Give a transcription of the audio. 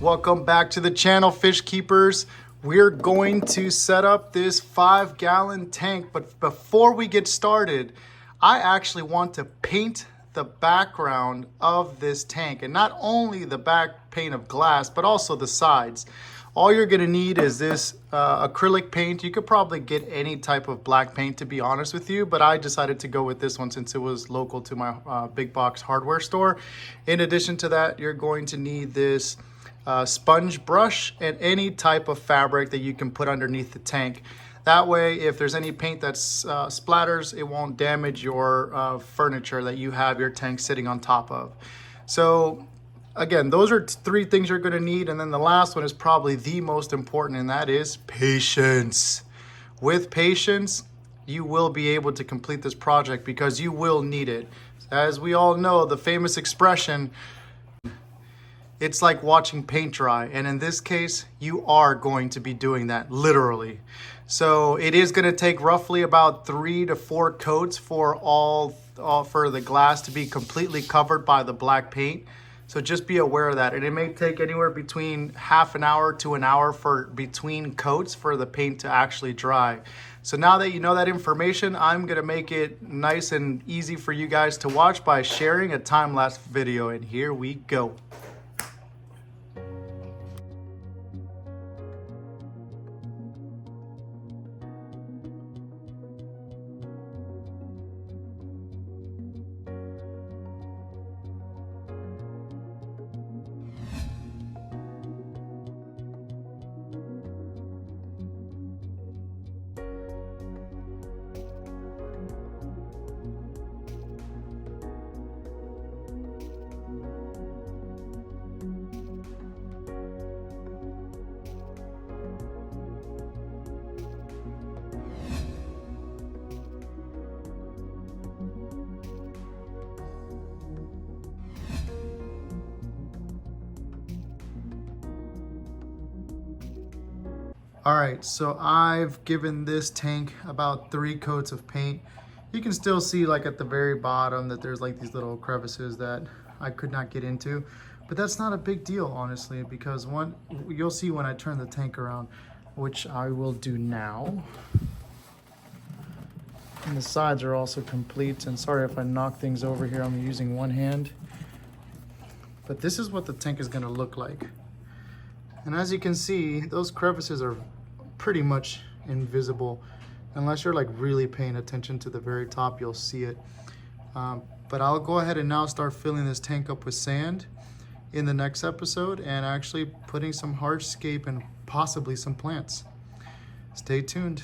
Welcome back to the channel, fish keepers. We're going to set up this 5-gallon tank, but before we get started, I actually want to paint the background of this tank, and not only the back paint of glass, but also the sides. All you're gonna need is this acrylic paint. You could probably get any type of black paint, to be honest with you, but I decided to go with this one since it was local to my big box hardware store. In addition to that, you're going to need this sponge brush and any type of fabric that you can put underneath the tank. That way, if there's any paint that splatters, it won't damage your furniture that you have your tank sitting on top of. So again, those are 3 things you're going to need. And then the last one is probably the most important, and that is patience. With patience, you will be able to complete this project because you will need it. As we all know, the famous expression, it's like watching paint dry. And in this case, you are going to be doing that literally. So it is going to take roughly about 3 to 4 coats for for the glass to be completely covered by the black paint. So just be aware of that. And it may take anywhere between half an hour to an hour for between coats for the paint to actually dry. So now that you know that information, I'm gonna make it nice and easy for you guys to watch by sharing a time-lapse video. And here we go. All right, so I've given this tank about 3 coats of paint. You can still see like at the very bottom that there's like these little crevices that I could not get into, but that's not a big deal, honestly, because you'll see when I turn the tank around, which I will do now. And the sides are also complete, and sorry if I knock things over here, I'm using one hand. But this is what the tank is gonna look like. And as you can see, those crevices are pretty much invisible. Unless you're like really paying attention to the very top, you'll see it. But I'll go ahead and now start filling this tank up with sand in the next episode and actually putting some hardscape and possibly some plants. Stay tuned.